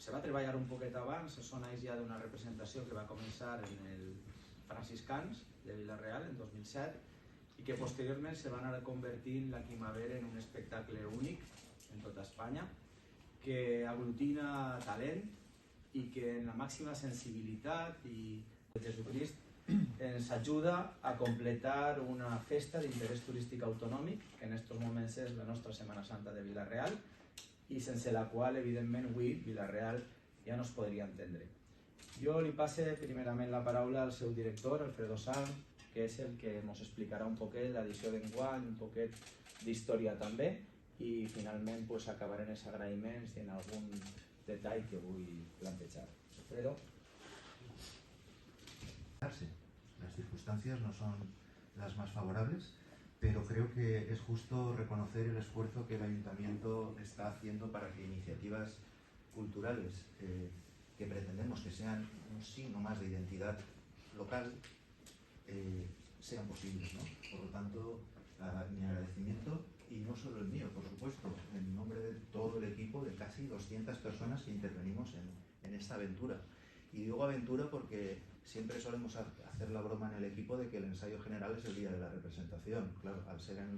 se va treballar un poquet abans, són anys ja d'una representació que va començar en el Franciscans de Vila-real en 2007 i que posteriorment se va anar convertint la Quimavera en un espectacle únic en tota Espanya que aglutina talent i que en la màxima sensibilitat i Jesucrist ens ajuda a completar una festa d'interès turístic autonòmic que en aquests moments és la nostra Setmana Santa de Vila-real i sense la qual, evidentment, avui Vila-real ja no es podria entendre. Jo li passe primerament la paraula al seu director, Alfredo Sanz, que és el que ens explicarà un poquet l'edició d'enguany, un poquet d'història també, i finalment acabaré en els agraïments i en algun detall que vull plantejar. Alfredo. Las circunstancias no son las más favorables, pero creo que es justo reconocer el esfuerzo que el Ayuntamiento está haciendo para que iniciativas culturales que pretendemos que sean un signo más de identidad local sean posibles, ¿no? Por lo tanto, mi agradecimiento, y no solo el mío, por supuesto, en nombre de todo el equipo de casi 200 personas que intervenimos en esta aventura. Y digo aventura porque siempre solemos hacer la broma en el equipo de que el ensayo general es el día de la representación. Claro, al ser en